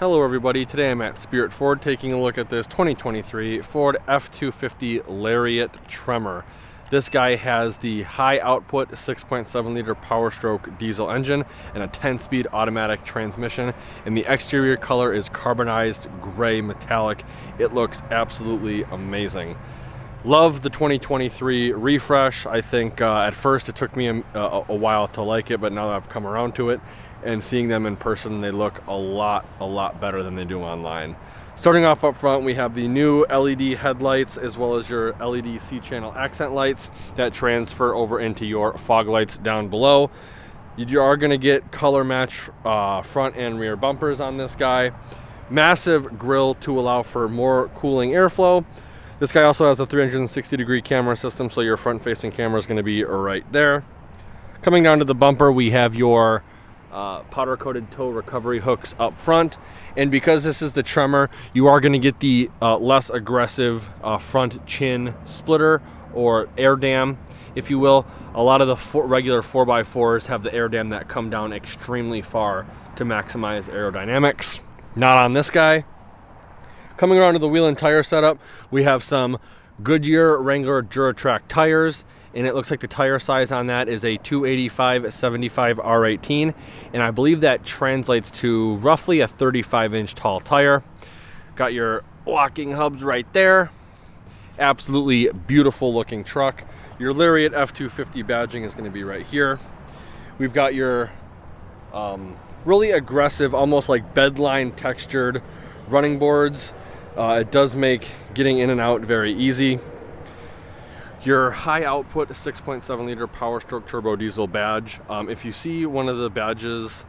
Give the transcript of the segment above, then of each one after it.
Hello everybody, today I'm at Spirit Ford taking a look at this 2023 Ford F250 Lariat Tremor. This guy has the high output 6.7 liter Powerstroke diesel engine and a 10-speed automatic transmission, and the exterior color is carbonized gray metallic. It looks absolutely amazing. Love the 2023 refresh. I think at first it took me a while to like it, but now that I've come around to it and seeing them in person, they look a lot better than they do online. Starting off up front, we have the new LED headlights as well as your LED C-channel accent lights that transfer over into your fog lights down below. You are going to get color match front and rear bumpers on this guy. Massive grille to allow for more cooling airflow. This guy also has a 360-degree camera system, so your front-facing camera is going to be right there. Coming down to the bumper, we have your powder-coated tow recovery hooks up front, and because this is the Tremor, you are going to get the less aggressive front chin splitter or air dam, if you will. A lot of the regular 4x4s have the air dam that come down extremely far to maximize aerodynamics. Not on this guy. Coming around to the wheel and tire setup, we have some Goodyear Wrangler Duratrac tires, and it looks like the tire size on that is a 285/75 R18, and I believe that translates to roughly a 35-inch tall tire. Got your locking hubs right there. Absolutely beautiful looking truck. Your Lariat F250 badging is going to be right here. We've got your really aggressive, almost like bedline textured running boards. It does make getting in and out very easy. Your high output 6.7 liter Powerstroke turbo diesel badge. If you see one of the badges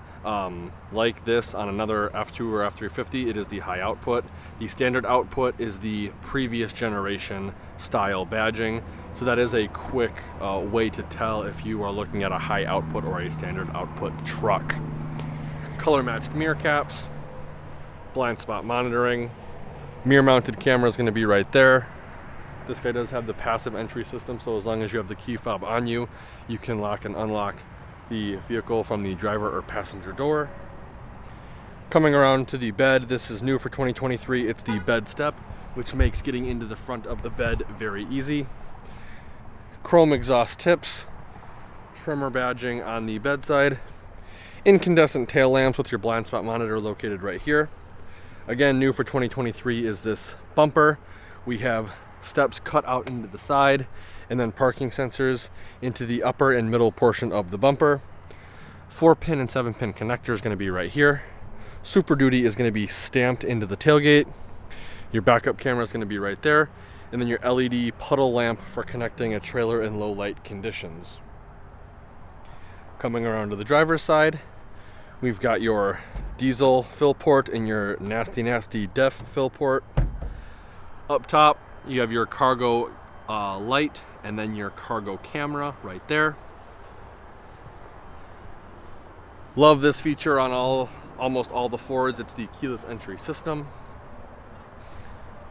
like this on another F2 or F350, it is the high output. The standard output is the previous generation style badging. So that is a quick way to tell if you are looking at a high output or a standard output truck. Color matched mirror caps, blind spot monitoring, mirror mounted camera is going to be right there. This guy does have the passive entry system, so as long as you have the key fob on you, you can lock and unlock the vehicle from the driver or passenger door. Coming around to the bed, this is new for 2023. It's the bed step, which makes getting into the front of the bed very easy. Chrome exhaust tips, Tremor badging on the bedside, incandescent tail lamps with your blind spot monitor located right here. Again, new for 2023 is this bumper. We have steps cut out into the side, and then parking sensors into the upper and middle portion of the bumper. 4-pin and 7-pin connector is going to be right here. Super Duty is going to be stamped into the tailgate. Your backup camera is going to be right there, and then your LED puddle lamp for connecting a trailer in low light conditions. Coming around to the driver's side, we've got your diesel fill port and your nasty DEF fill port. Up top, you have your cargo light and then your cargo camera right there. Love this feature on almost all the Fords. It's the keyless entry system.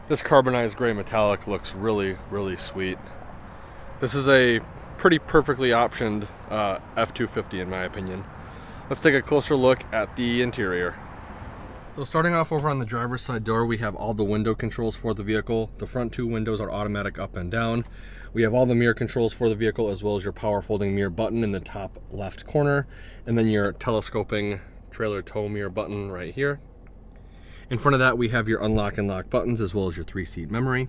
This carbonized gray metallic looks really sweet. This is a pretty perfectly optioned F250 in my opinion. Let's take a closer look at the interior. So starting off over on the driver's side door, we have all the window controls for the vehicle. The front two windows are automatic up and down. We have all the mirror controls for the vehicle, as well as your power folding mirror button in the top left corner, and then your telescoping trailer tow mirror button right here. In front of that, we have your unlock and lock buttons, as well as your 3-seat memory.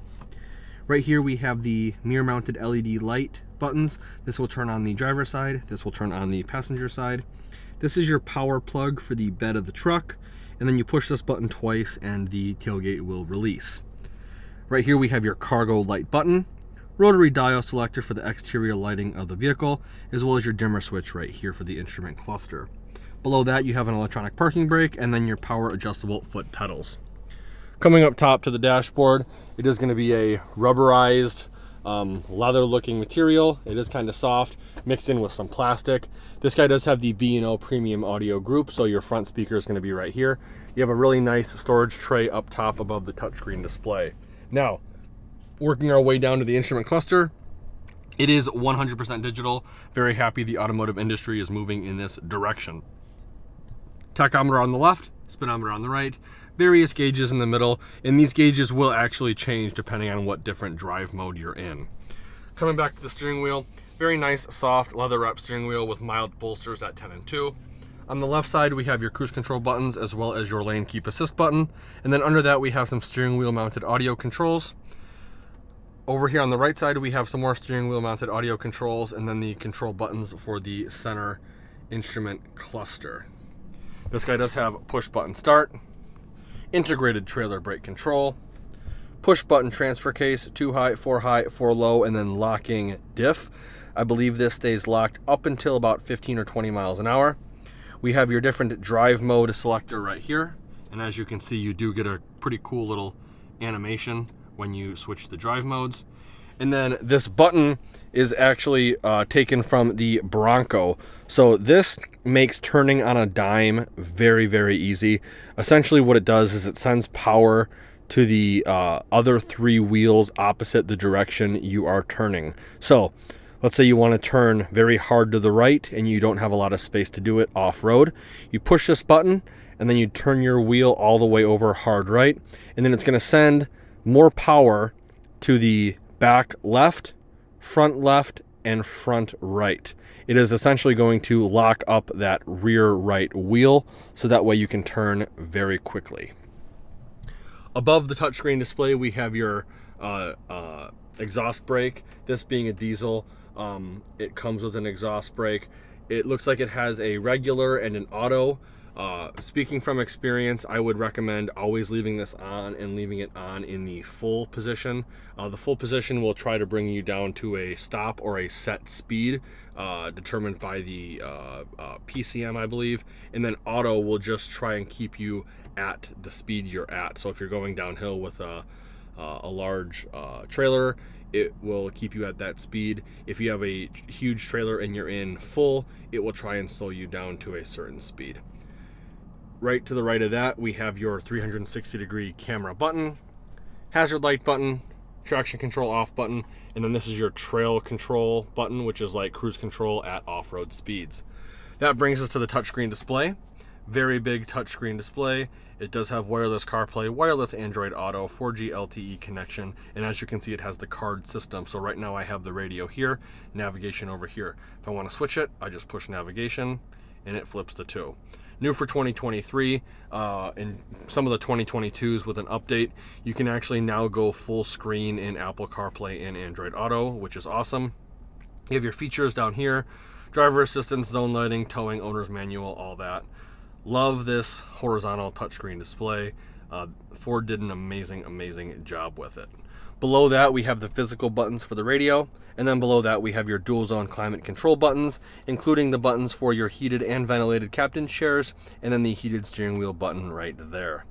Right here, we have the mirror mounted LED light buttons. This will turn on the driver's side. This will turn on the passenger side. This is your power plug for the bed of the truck, and then you push this button twice and the tailgate will release. Right here we have your cargo light button, rotary dial selector for the exterior lighting of the vehicle, as well as your dimmer switch right here for the instrument cluster. Below that you have an electronic parking brake and then your power adjustable foot pedals. Coming up top to the dashboard, it is going to be a rubberized leather looking material. It is kind of soft, mixed in with some plastic. This guy does have the B&O premium audio group, so your front speaker is going to be right here. You have a really nice storage tray up top above the touchscreen display. Now, working our way down to the instrument cluster, it is 100% digital. Very happy the automotive industry is moving in this direction. Tachometer on the left, speedometer on the right. various gauges in the middle, and these gauges will actually change depending on what different drive mode you're in. Coming back to the steering wheel, very nice soft leather wrap steering wheel with mild bolsters at 10 and 2. On the left side we have your cruise control buttons as well as your lane keep assist button, and then under that we have some steering wheel mounted audio controls. Over here on the right side we have some more steering wheel mounted audio controls, and then the control buttons for the center instrument cluster. This guy does have push button start, integrated trailer brake control, push button transfer case, 2 high, 4 low, and then locking diff. I believe this stays locked up until about 15 or 20 miles an hour. We have your different drive mode selector right here, and as you can see you do get a pretty cool little animation when you switch the drive modes. And then this button is actually taken from the Bronco. So this makes turning on a dime very, very easy. Essentially what it does is it sends power to the other 3 wheels opposite the direction you are turning. So let's say you want to turn very hard to the right and you don't have a lot of space to do it off-road. You push this button and then you turn your wheel all the way over hard right, and then it's going to send more power to the back left, and front right. It is essentially going to lock up that rear right wheel so that way you can turn very quickly. Above the touchscreen display we have your exhaust brake. This being a diesel, it comes with an exhaust brake. It looks like it has a regular and an auto. Speaking from experience, I would recommend always leaving this on and leaving it on in the full position. The full position will try to bring you down to a stop or a set speed determined by the PCM, I believe, and then auto will just try and keep you at the speed you're at. So if you're going downhill with a large trailer, it will keep you at that speed. If you have a huge trailer and you're in full, it will try and slow you down to a certain speed. Right to the right of that, we have your 360-degree camera button, hazard light button, traction control off button, and then this is your trail control button, which is like cruise control at off-road speeds. That brings us to the touchscreen display. Very big touchscreen display. It does have wireless CarPlay, wireless Android Auto, 4G LTE connection, and as you can see it has the card system. So right now I have the radio here, navigation over here. If I want to switch it, I just push navigation and it flips to 2. New for 2023, and some of the 2022s with an update, you can actually now go full screen in Apple CarPlay and Android Auto, which is awesome. You have your features down here, driver assistance, zone lighting, towing, owner's manual, all that. Love this horizontal touchscreen display. Ford did an amazing job with it. Below that we have the physical buttons for the radio, and then below that we have your dual zone climate control buttons, including the buttons for your heated and ventilated captain's chairs, and then the heated steering wheel button right there.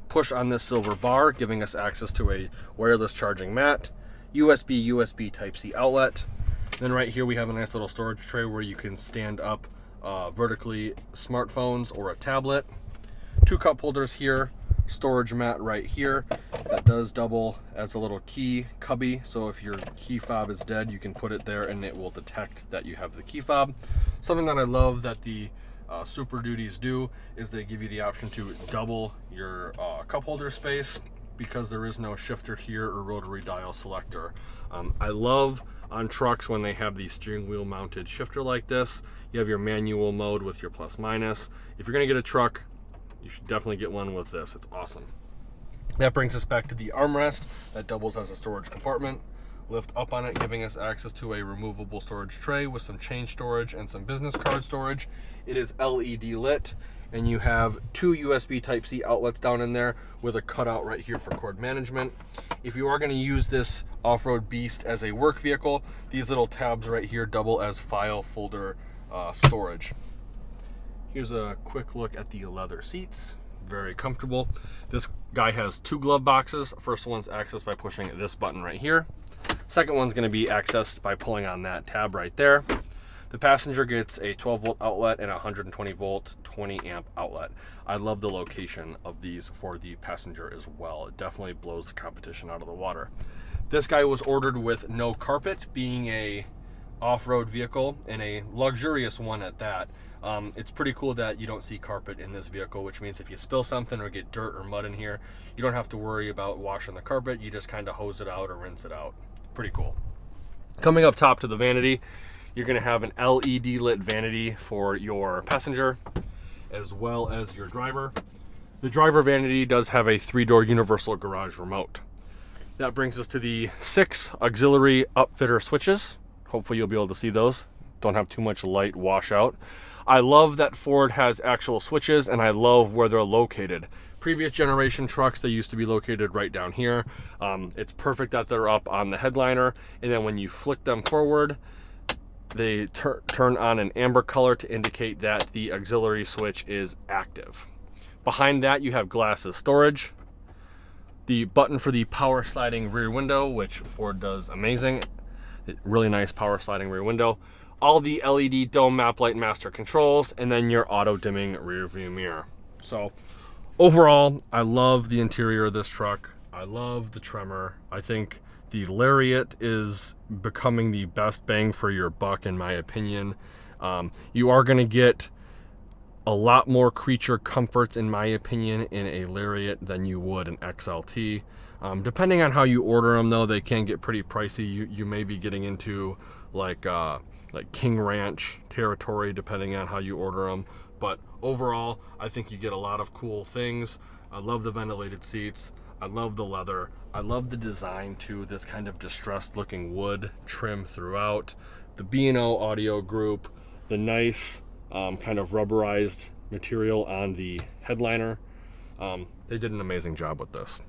Push on this silver bar, giving us access to a wireless charging mat, USB Type-C outlet. Then right here we have a nice little storage tray where you can stand up vertically smartphones or a tablet. 2 cup holders here, storage mat right here that does double as a little key cubby, so if your key fob is dead you can put it there and it will detect that you have the key fob. Something that I love that the Super Duties do is they give you the option to double your cup holder space because there is no shifter here or rotary dial selector. I love on trucks when they have the steering wheel mounted shifter like this. You have your manual mode with your plus minus. If you're gonna get a truck, you should definitely get one with this. It's awesome. That brings us back to the armrest that doubles as a storage compartment. Lift up on it, giving us access to a removable storage tray with some chain storage and some business card storage. It is LED lit, and you have 2 USB Type-C outlets down in there with a cutout right here for cord management. If you are going to use this off-road beast as a work vehicle, these little tabs right here double as file folder storage. Here's a quick look at the leather seats. Very comfortable. This guy has 2 glove boxes. First one's accessed by pushing this button right here. Second one's going to be accessed by pulling on that tab right there. The passenger gets a 12 volt outlet and a 120 volt 20 amp outlet. I love the location of these for the passenger as well. It definitely blows the competition out of the water. This guy was ordered with no carpet, being a off-road vehicle and a luxurious one at that. It's pretty cool that you don't see carpet in this vehicle, which means if you spill something or get dirt or mud in here, you don't have to worry about washing the carpet. You just kind of hose it out or rinse it out. Pretty cool. Coming up top to the vanity, you're going to have an LED lit vanity for your passenger as well as your driver. The driver vanity does have a 3-door universal garage remote. That brings us to the 6 auxiliary upfitter switches. Hopefully you'll be able to see those. Don't have too much light washout. I love that Ford has actual switches, and I love where they're located. Previous generation trucks, they used to be located right down here. It's perfect that they're up on the headliner, and then when you flick them forward, they turn on an amber color to indicate that the auxiliary switch is active. Behind that, you have glasses storage, the button for the power sliding rear window, which Ford does amazing. Really nice power sliding rear window. All the LED dome map light master controls, and then your auto dimming rear view mirror. So overall, I love the interior of this truck. I love the Tremor. I think the Lariat is becoming the best bang for your buck, in my opinion. You are going to get a lot more creature comforts, in my opinion, in a Lariat than you would an XLT. Depending on how you order them, though, they can get pretty pricey. You may be getting into like King Ranch territory, depending on how you order them. But overall, I think you get a lot of cool things. I love the ventilated seats. I love the leather. I love the design too, this kind of distressed looking wood trim throughout. The B&O audio group, the nice kind of rubberized material on the headliner. They did an amazing job with this.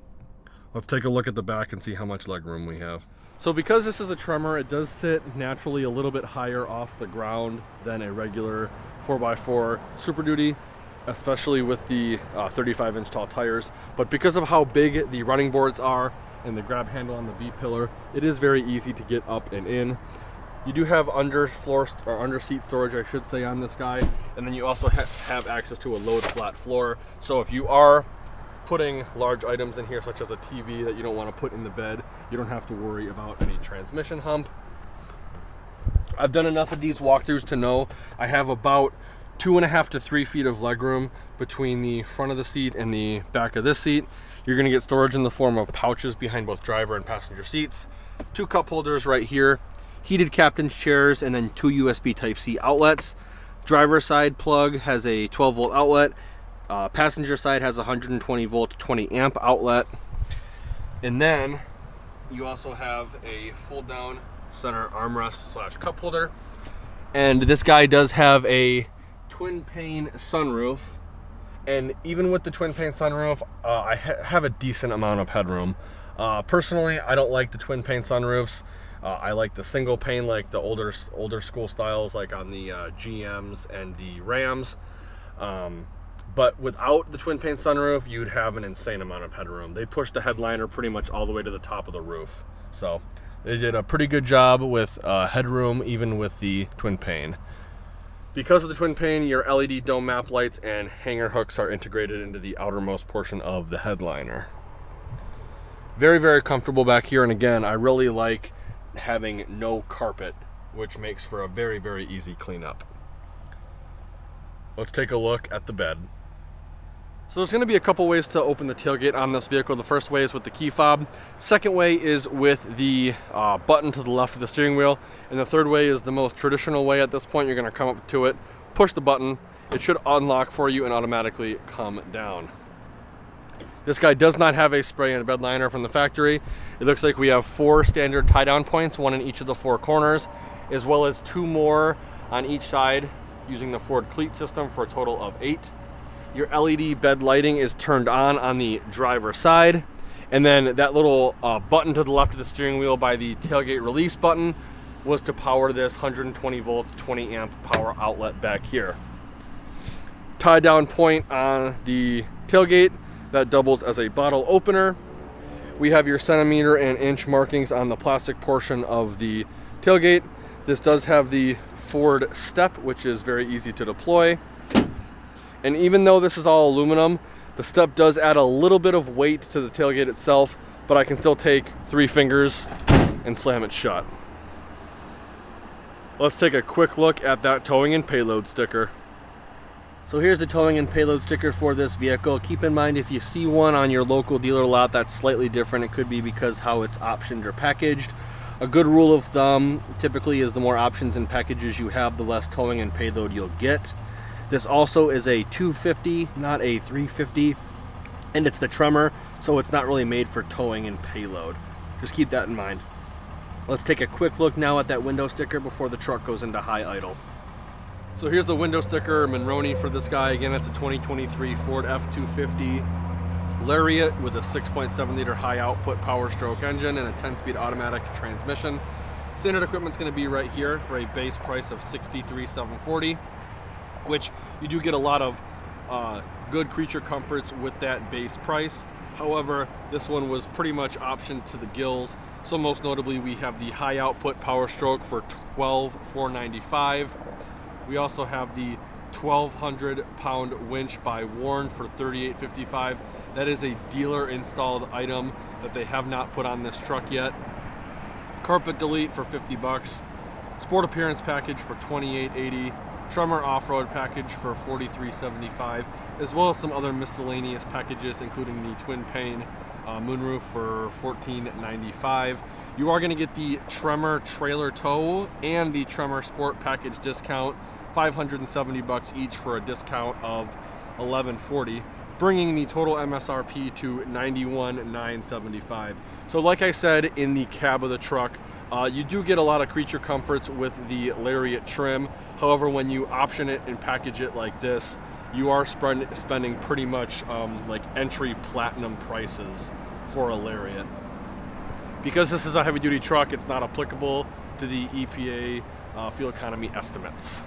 Let's take a look at the back and see how much legroom we have. So because this is a Tremor, it does sit naturally a little bit higher off the ground than a regular 4x4 Super Duty, especially with the 35-inch tall tires. But because of how big the running boards are and the grab handle on the B-pillar, it is very easy to get up and in. You do have under seat storage, I should say, on this guy, and then you also have access to a load flat floor. So if you are putting large items in here, such as a TV that you don't want to put in the bed, you don't have to worry about any transmission hump. I've done enough of these walkthroughs to know I have about 2.5 to 3 feet of legroom between the front of the seat and the back of this seat. You're going to get storage in the form of pouches behind both driver and passenger seats, 2 cup holders right here, heated captain's chairs, and then 2 USB Type-C outlets. Driver side plug has a 12-volt outlet. Passenger side has a 120 volt 20 amp outlet. And then you also have a fold down center armrest / cup holder. And this guy does have a twin pane sunroof. And even with the twin pane sunroof, I have a decent amount of headroom. Personally, I don't like the twin pane sunroofs. I like the single pane, like the older school styles, like on the GMs and the Rams. But without the twin pane sunroof, you'd have an insane amount of headroom. They pushed the headliner pretty much all the way to the top of the roof. So they did a pretty good job with headroom, even with the twin pane. Because of the twin pane, your LED dome map lights and hanger hooks are integrated into the outermost portion of the headliner. Very, very comfortable back here. And again, I really like having no carpet, which makes for a very, very easy cleanup. Let's take a look at the bed. So there's going to be a couple ways to open the tailgate on this vehicle. The first way is with the key fob. Second way is with the button to the left of the steering wheel. And the third way is the most traditional way at this point. You're going to come up to it, push the button. It should unlock for you and automatically come down. This guy does not have a spray and bed liner from the factory. It looks like we have 4 standard tie-down points, 1 in each of the 4 corners, as well as 2 more on each side using the Ford cleat system for a total of 8. Your LED bed lighting is turned on the driver's side. And then that little button to the left of the steering wheel by the tailgate release button was to power this 120 volt 20 amp power outlet back here. Tie down point on the tailgate that doubles as a bottle opener. We have your centimeter and inch markings on the plastic portion of the tailgate. This does have the Ford step, which is very easy to deploy. And even though this is all aluminum, the step does add a little bit of weight to the tailgate itself, but I can still take 3 fingers and slam it shut. Let's take a quick look at that towing and payload sticker. So here's the towing and payload sticker for this vehicle. Keep in mind, if you see one on your local dealer lot that's slightly different, it could be because how it's optioned or packaged. A good rule of thumb typically is the more options and packages you have, the less towing and payload you'll get. This also is a 250, not a 350, and it's the Tremor, so it's not really made for towing and payload. Just keep that in mind. Let's take a quick look now at that window sticker before the truck goes into high idle. So here's the window sticker, Monroney for this guy. Again, it's a 2023 Ford F250 Lariat with a 6.7 liter high output Powerstroke engine and a 10-speed automatic transmission. Standard equipment's going to be right here for a base price of $63,740, which you do get a lot of good creature comforts with that base price. However, this one was pretty much optioned to the gills. So most notably, we have the high output Powerstroke for $12,495. We also have the 1,200 pound winch by Warren for $38.55. That is a dealer installed item that they have not put on this truck yet. Carpet delete for 50 bucks. Sport appearance package for $28.80. Tremor off-road package for $43.75, as well as some other miscellaneous packages, including the twin pane moonroof for $14.95. You are going to get the Tremor trailer tow and the Tremor sport package discount, $570 each for a discount of $11.40, bringing the total MSRP to $91,975. So like I said, in the cab of the truck, you do get a lot of creature comforts with the Lariat trim. However, when you option it and package it like this, you are spending pretty much like entry platinum prices for a Lariat. Because this is a heavy duty truck, it's not applicable to the EPA fuel economy estimates.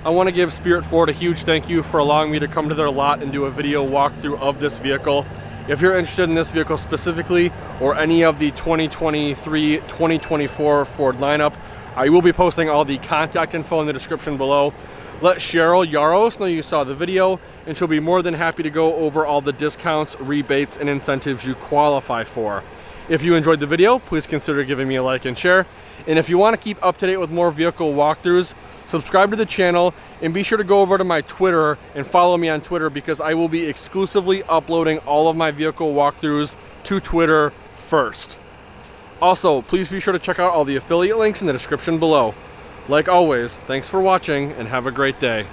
I want to give Spirit Ford a huge thank you for allowing me to come to their lot and do a video walkthrough of this vehicle. If you're interested in this vehicle specifically, or any of the 2023-2024 Ford lineup, I will be posting all the contact info in the description below. Let Cheryle Yaros know you saw the video, and she'll be more than happy to go over all the discounts, rebates, and incentives you qualify for. If you enjoyed the video, please consider giving me a like and share. And if you want to keep up to date with more vehicle walkthroughs, subscribe to the channel, and be sure to go over to my Twitter and follow me on Twitter, because I will be exclusively uploading all of my vehicle walkthroughs to Twitter first. Also, please be sure to check out all the affiliate links in the description below. Like always, thanks for watching and have a great day.